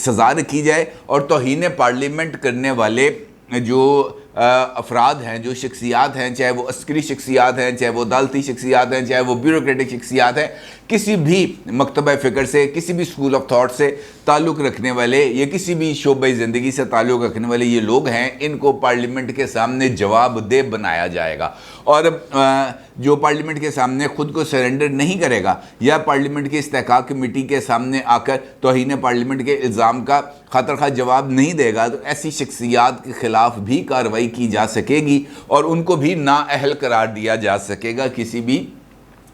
سزا رکھی جائے اور توہین پارلیمنٹ کرنے والے جو افراد ہیں، جو شخصیات ہیں، چاہے وہ عسکری شخصیات ہیں، چاہے وہ عدالتی شخصیات ہیں، چاہے وہ بیوروکریٹک شخصیات ہیں، کسی بھی مکتبہ فکر سے، کسی بھی اسکول آف تھاٹ سے تعلق رکھنے والے یا کسی بھی شعبۂ زندگی سے تعلق رکھنے والے یہ لوگ ہیں، ان کو پارلیمنٹ کے سامنے جواب دہ بنایا جائے گا۔ اور جو پارلیمنٹ کے سامنے خود کو سرنڈر نہیں کرے گا یا پارلیمنٹ کی استحقاق کمیٹی کے سامنے آ کر توہین پارلیمنٹ کے الزام کا خاطر خواہ جواب نہیں دے گا، تو ایسی شخصیات کے خلاف بھی کارروائی کی جا سکے گی اور ان کو بھی نااہل قرار دیا جا سکے گا کسی بھی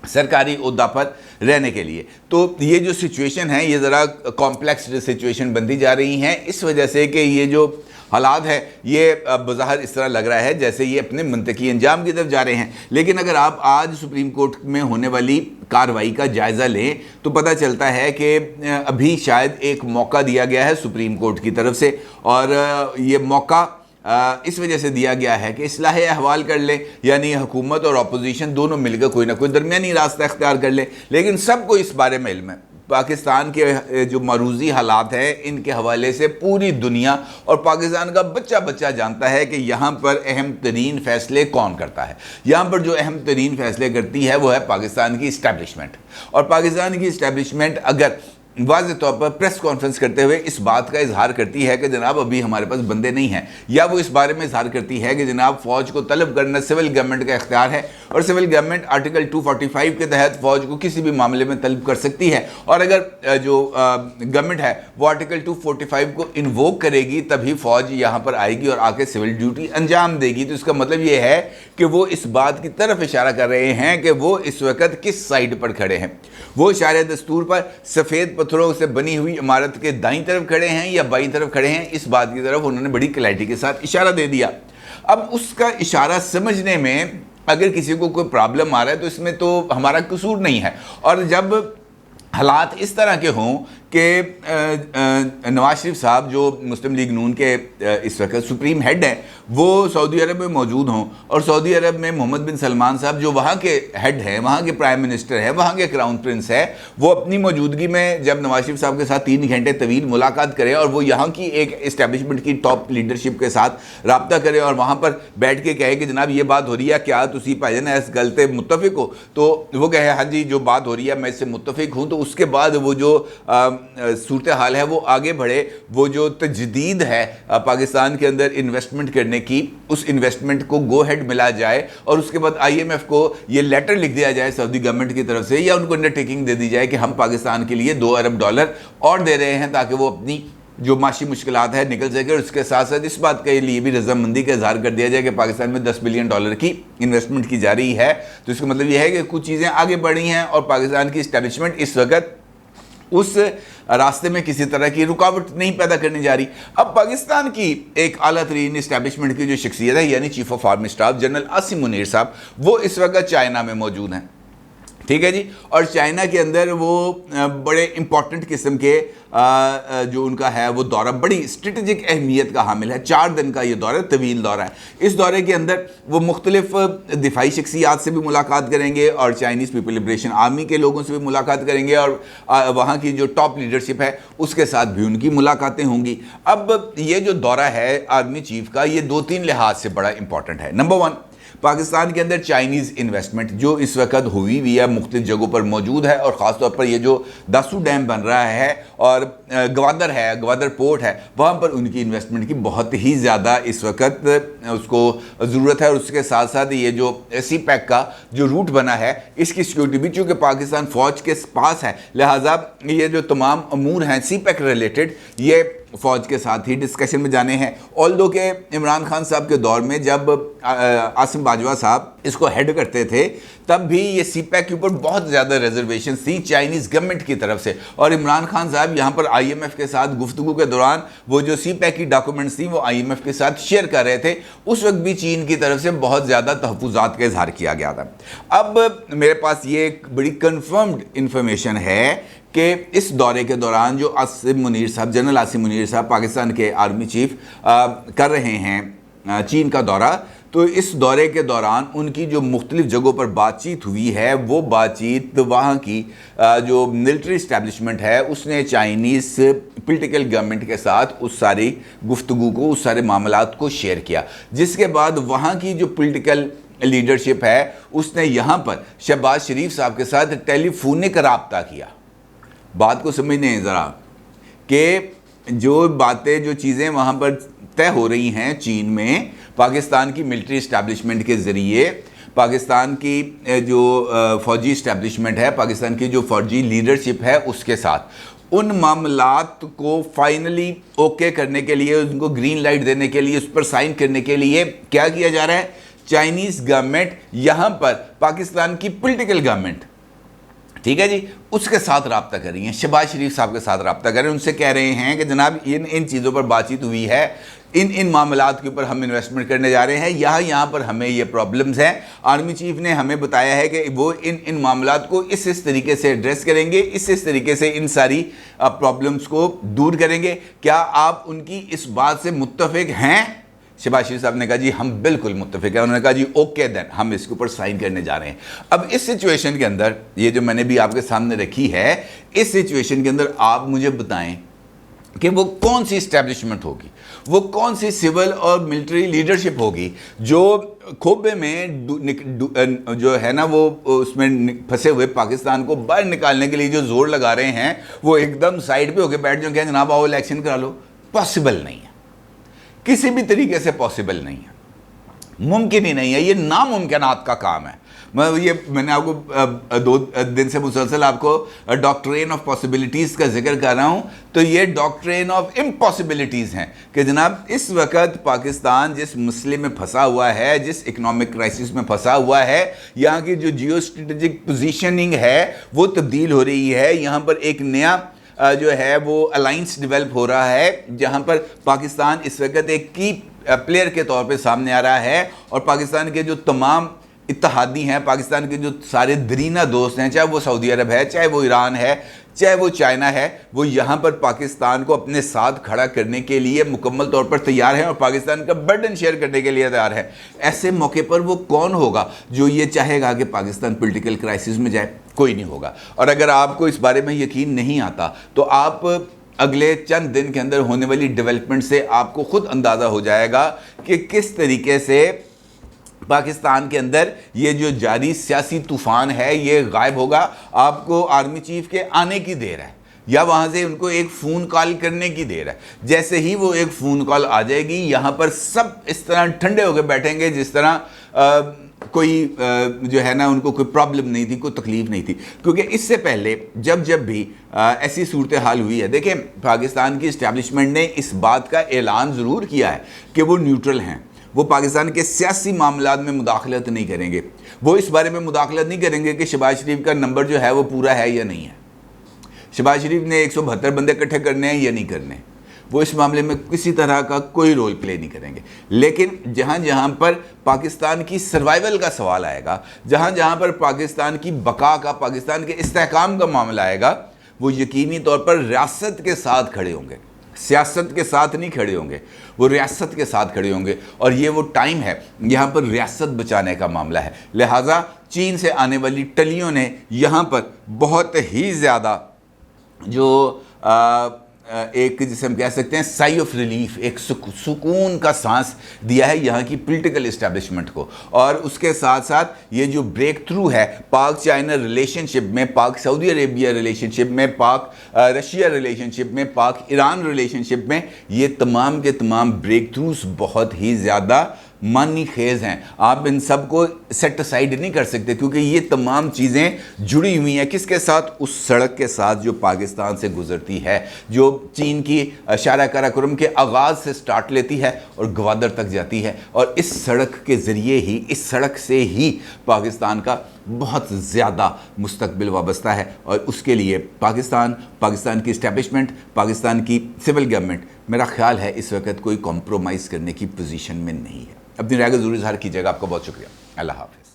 سرکاری عہدہ پر رہنے کے لیے۔ تو یہ جو سچویشن ہے یہ ذرا کمپلیکس سچویشن بنتی جا رہی ہیں، اس وجہ سے کہ یہ جو حالات ہے یہ بظاہر اس طرح لگ رہا ہے جیسے یہ اپنے منطقی انجام کی طرف جا رہے ہیں، لیکن اگر آپ آج سپریم کورٹ میں ہونے والی کارروائی کا جائزہ لیں تو پتہ چلتا ہے کہ ابھی شاید ایک موقع دیا گیا ہے سپریم کورٹ کی طرف سے، اور یہ موقع اس وجہ سے دیا گیا ہے کہ اصلاح احوال کر لیں، یعنی حکومت اور اپوزیشن دونوں مل کر کوئی نہ کوئی درمیانی راستہ اختیار کر لیں۔ لیکن سب کو اس بارے میں علم ہے، پاکستان کے جو معروضی حالات ہیں ان کے حوالے سے پوری دنیا اور پاکستان کا بچہ بچہ جانتا ہے کہ یہاں پر اہم ترین فیصلے کون کرتا ہے۔ یہاں پر جو اہم ترین فیصلے کرتی ہے وہ ہے پاکستان کی اسٹیبلشمنٹ، اور پاکستان کی اسٹیبلشمنٹ اگر واضح طور پر پریس کانفرنس کرتے ہوئے اس بات کا اظہار کرتی ہے کہ جناب ابھی ہمارے پاس بندے نہیں ہیں، یا وہ اس بارے میں اظہار کرتی ہے کہ جناب فوج کو طلب کرنا سول گورنمنٹ کا اختیار ہے اور سول گورنمنٹ آرٹیکل 245 کے تحت فوج کو کسی بھی معاملے میں طلب کر سکتی ہے، اور اگر جو گورنمنٹ ہے وہ آرٹیکل 245 کو انووک کرے گی تبھی فوج یہاں پر آئے گی اور آ کے سول ڈیوٹی انجام دے گی۔ تو اس کا مطلب یہ ہے کہ وہ اس بات کی طرف اشارہ کر رہے ہیں کہ وہ اس وقت کس سائیڈ پر کھڑے ہیں۔ وہ شارع دستور پر سفید پتھروں سے بنی ہوئی عمارت کے دائیں طرف کھڑے ہیں یا بائیں طرف کھڑے ہیں، اس بات کی طرف انہوں نے بڑی کلیئرٹی کے ساتھ اشارہ دے دیا۔ اب اس کا اشارہ سمجھنے میں اگر کسی کو کوئی پرابلم آ رہا ہے تو اس میں تو ہمارا قصور نہیں ہے، اور جب حالات اس طرح کے ہوں کہ نواز شریف صاحب جو مسلم لیگ نون کے اس وقت سپریم ہیڈ ہیں وہ سعودی عرب میں موجود ہوں، اور سعودی عرب میں محمد بن سلمان صاحب جو وہاں کے ہیڈ ہیں، وہاں کے پرائم منسٹر ہیں، وہاں کے کراؤن پرنس ہے، وہ اپنی موجودگی میں جب نواز شریف صاحب کے ساتھ 3 گھنٹے طویل ملاقات کرے اور وہ یہاں کی ایک اسٹیبلشمنٹ کی ٹاپ لیڈرشپ کے ساتھ رابطہ کرے اور وہاں پر بیٹھ کے کہے کہ جناب یہ بات ہو رہی ہے، کیا تسی بھائی جان اس گل تے متفق ہو؟ تو وہ کہے ہاں جی جو بات ہو رہی ہے میں اس سے متفق ہوں، تو اس کے بعد وہ جو صورتحال ہے وہ آگے بڑھے، وہ جو تجدید ہے پاکستان کے اندر انویسٹمنٹ کرنے کی، اس انویسٹمنٹ کو گو ہیڈ ملا جائے اور اس کے بعد IMF کو یہ لیٹر لکھ دیا جائے سعودی گورنمنٹ کی طرف سے، یا ان کو انڈرٹیکنگ دے دی جائے کہ ہم پاکستان کے لیے $2 ارب اور دے رہے ہیں تاکہ وہ اپنی جو معاشی مشکلات ہے نکل سکے، اور اس کے ساتھ ساتھ اس بات کے لیے بھی رضامندی کا اظہار کر دیا جائے کہ پاکستان میں $10 بلین کی انویسٹمنٹ کی جا رہی ہے۔ تو اس کا مطلب یہ ہے کہ کچھ چیزیں آگے بڑھی ہیں اور پاکستان کی اسٹیبلشمنٹ اس وقت اس راستے میں کسی طرح کی رکاوٹ نہیں پیدا کرنے جا رہی۔ اب پاکستان کی ایک اعلیٰ ترین اسٹیبلشمنٹ کی جو شخصیت ہے یعنی chief of army staff general Asim Munir صاحب، وہ اس وقت چائنا میں موجود ہیں، ٹھیک ہے جی، اور چائنا کے اندر وہ بڑے امپورٹنٹ قسم کے جو ان کا ہے وہ دورہ بڑی اسٹریٹجک اہمیت کا حامل ہے۔ 4 دن کا یہ دورہ طویل دورہ ہے۔ اس دورے کے اندر وہ مختلف دفاعی شخصیات سے بھی ملاقات کریں گے اور چائنیز پیپل لبریشن آرمی کے لوگوں سے بھی ملاقات کریں گے، اور وہاں کی جو ٹاپ لیڈرشپ ہے اس کے ساتھ بھی ان کی ملاقاتیں ہوں گی۔ اب یہ جو دورہ ہے آرمی چیف کا یہ 2-3 لحاظ سے بڑا امپورٹنٹ ہے۔ نمبر 1، پاکستان کے اندر چائنیز انویسٹمنٹ جو اس وقت ہوئی ہوئی ہے مختلف جگہوں پر موجود ہے، اور خاص طور پر یہ جو داسو ڈیم بن رہا ہے اور گوادر پورٹ ہے، وہاں پر ان کی انویسٹمنٹ کی بہت ہی زیادہ اس وقت اس کو ضرورت ہے، اور اس کے ساتھ ساتھ یہ جو سی پیک کا جو روٹ بنا ہے اس کی سیکیورٹی بھی چونکہ پاکستان فوج کے پاس ہے، لہٰذا یہ جو تمام امور ہیں سی پیک ریلیٹڈ یہ فوج کے ساتھ ہی ڈسکشن میں جانے ہیں۔ آلدو کہ عمران خان صاحب کے دور میں جب عاصم باجوہ صاحب اس کو ہیڈ کرتے تھے تب بھی یہ سی پیک کے اوپر بہت زیادہ ریزرویشنز تھی چائنیز گورنمنٹ کی طرف سے، اور عمران خان صاحب یہاں پر IMF کے ساتھ گفتگو کے دوران وہ جو سی پیک کی ڈاکومنٹس تھیں وہ IMF کے ساتھ شیئر کر رہے تھے، اس وقت بھی چین کی طرف سے بہت زیادہ تحفظات کا اظہار کیا گیا تھا۔ اب میرے پاس یہ ایک بڑی کنفرمڈ انفارمیشن ہے کہ اس دورے کے دوران جو عاصم منیر صاحب جنرل عاصم منیر صاحب پاکستان کے آرمی چیف کر رہے ہیں چین کا دورہ، تو اس دورے کے دوران ان کی جو مختلف جگہوں پر بات چیت ہوئی ہے وہ بات چیت وہاں کی جو ملٹری اسٹیبلشمنٹ ہے اس نے چائنیز پولیٹیکل گورنمنٹ کے ساتھ اس ساری گفتگو کو، اس سارے معاملات کو شیئر کیا، جس کے بعد وہاں کی جو پولیٹیکل لیڈرشپ ہے اس نے یہاں پر شہباز شریف صاحب کے ساتھ ٹیلی فونک رابطہ کیا۔ بات کو سمجھنے ہیں ذرا کہ جو باتیں، جو چیزیں وہاں پر طے ہو رہی ہیں چین میں پاکستان کی ملٹری اسٹیبلشمنٹ کے ذریعے، پاکستان کی جو فوجی اسٹیبلشمنٹ ہے، پاکستان کی جو فوجی لیڈرشپ ہے اس کے ساتھ، ان معاملات کو فائنلی اوکے کرنے کے لیے، ان کو گرین لائٹ دینے کے لیے، اس پر سائن کرنے کے لیے کیا کیا جا رہا ہے؟ چائنیز گورنمنٹ یہاں پر پاکستان کی پولیٹیکل گورنمنٹ، ٹھیک ہے جی، اس کے ساتھ رابطہ کر رہی ہیں، شہباز شریف صاحب کے ساتھ رابطہ کر رہے ہیں، ان سے کہہ رہے ہیں کہ جناب ان چیزوں پر بات چیت ہوئی ہے، ان معاملات کے اوپر ہم انویسٹمنٹ کرنے جا رہے ہیں، یہاں پر ہمیں یہ پرابلمز ہیں۔ آرمی چیف نے ہمیں بتایا ہے کہ وہ ان معاملات کو اس طریقے سے ایڈریس کریں گے، اس طریقے سے ان ساری پرابلمز کو دور کریں گے۔ کیا آپ ان کی اس بات سے متفق ہیں؟ شہباز شریف صاحب نے کہا جی ہم بالکل متفق ہیں۔ انہوں نے کہا جی اوکے دین ہم اس کے اوپر سائن کرنے جا رہے ہیں۔ اب اس سچویشن کے اندر، یہ جو میں نے بھی آپ کے سامنے رکھی ہے، اس سچویشن کے اندر آپ مجھے بتائیں کہ وہ کون سی اسٹیبلشمنٹ ہوگی، وہ کون سی سول اور ملٹری لیڈرشپ ہوگی جو کھوبے میں جو ہے نا وہ اس میں پھنسے ہوئے پاکستان کو باہر نکالنے کے لیے جو زور لگا رہے ہیں، وہ ایک دم سائڈ پہ ہو کے بیٹھ جاؤ کہ جناب آؤ الیکشن کرا لو۔ پاسبل نہیں ہے، کسی بھی طریقے سے پاسبل نہیں ہے، ممکن ہی نہیں ہے، یہ ناممکنات کا کام ہے۔ میں نے آپ کو 2 دن سے مسلسل آپ کو ڈاکٹرین آف پاسبلٹیز کا ذکر کر رہا ہوں، تو یہ ڈاکٹرین آف امپاسبلٹیز ہیں کہ جناب اس وقت پاکستان جس مسئلے میں پھنسا ہوا ہے، جس اکنامک کرائسس میں پھنسا ہوا ہے، یہاں کی جو جیو اسٹریٹجک پوزیشننگ ہے وہ تبدیل ہو رہی ہے۔ یہاں پر ایک نیا جو ہے وہ الائنس ڈیولپ ہو رہا ہے، جہاں پر پاکستان اس وقت ایک کی پلیئر کے طور پہ سامنے آ رہا ہے، اور پاکستان کے جو تمام اتحادی ہیں، پاکستان کے جو سارے درینہ دوست ہیں، چاہے وہ سعودی عرب ہے، چاہے وہ ایران ہے، چاہے وہ چائنا ہے، وہ یہاں پر پاکستان کو اپنے ساتھ کھڑا کرنے کے لیے مکمل طور پر تیار ہیں اور پاکستان کا برڈن شیئر کرنے کے لیے تیار ہے۔ ایسے موقع پر وہ کون ہوگا جو یہ چاہے گا کہ پاکستان پولیٹیکل کرائسس میں جائے؟ کوئی نہیں ہوگا۔ اور اگر آپ کو اس بارے میں یقین نہیں آتا تو آپ اگلے چند دن کے اندر ہونے والی ڈیولپمنٹ سے آپ کو خود اندازہ ہو جائے گا کہ کس طریقے سے پاکستان کے اندر یہ جو جاری سیاسی طوفان ہے یہ غائب ہوگا۔ آپ کو آرمی چیف کے آنے کی دیر ہے، یا وہاں سے ان کو ایک فون کال کرنے کی دیر ہے۔ جیسے ہی وہ ایک فون کال آ جائے گی، یہاں پر سب اس طرح ٹھنڈے ہو کے بیٹھیں گے جس طرح کوئی جو ہے نا ان کو کوئی پرابلم نہیں تھی، کوئی تکلیف نہیں تھی۔ کیونکہ اس سے پہلے جب بھی ایسی صورتحال ہوئی ہے، دیکھیں پاکستان کی اسٹیبلشمنٹ نے اس بات کا اعلان ضرور کیا ہے کہ وہ نیوٹرل ہیں، وہ پاکستان کے سیاسی معاملات میں مداخلت نہیں کریں گے، وہ اس بارے میں مداخلت نہیں کریں گے کہ شہباز شریف کا نمبر جو ہے وہ پورا ہے یا نہیں ہے، شہباز شریف نے 172 بندے اکٹھے کرنے ہیں یا نہیں کرنے، وہ اس معاملے میں کسی طرح کا کوئی رول پلے نہیں کریں گے۔ لیکن جہاں پر پاکستان کی سروائیول کا سوال آئے گا، جہاں پر پاکستان کی بقا کا، پاکستان کے استحکام کا معاملہ آئے گا، وہ یقینی طور پر ریاست کے ساتھ کھڑے ہوں گے، سیاست کے ساتھ نہیں کھڑے ہوں گے، وہ ریاست کے ساتھ کھڑے ہوں گے۔ اور یہ وہ ٹائم ہے یہاں پر ریاست بچانے کا معاملہ ہے۔ لہٰذا چین سے آنے والی ٹلیوں نے یہاں پر بہت ہی زیادہ جو ایک جسے ہم کہہ سکتے ہیں سائی آف ریلیف، ایک سکون کا سانس دیا ہے یہاں کی پولیٹیکل اسٹیبلشمنٹ کو۔ اور اس کے ساتھ ساتھ یہ جو بریک تھرو ہے پاک چائنا ریلیشن شپ میں، پاک سعودی عربیہ ریلیشن شپ میں، پاک رشیا ریلیشن شپ میں، پاک ایران ریلیشن شپ میں، یہ تمام کے تمام بریک تھروز بہت ہی زیادہ معنی خیز ہیں۔ آپ ان سب کو سیٹ اسائیڈ نہیں کر سکتے کیونکہ یہ تمام چیزیں جڑی ہوئی ہیں کس کے ساتھ؟ اس سڑک کے ساتھ جو پاکستان سے گزرتی ہے، جو چین کی شارع قراقرم کے آغاز سے سٹارٹ لیتی ہے اور گوادر تک جاتی ہے، اور اس سڑک کے ذریعے ہی، اس سڑک سے ہی پاکستان کا بہت زیادہ مستقبل وابستہ ہے۔ اور اس کے لیے پاکستان کی اسٹیبلشمنٹ، پاکستان کی سول گورنمنٹ میرا خیال ہے اس وقت کوئی کمپرومائز کرنے کی پوزیشن میں نہیں ہے۔ اپنی رائے کا ضرور اظہار کیجیے گا۔ آپ کا بہت شکریہ۔ اللہ حافظ۔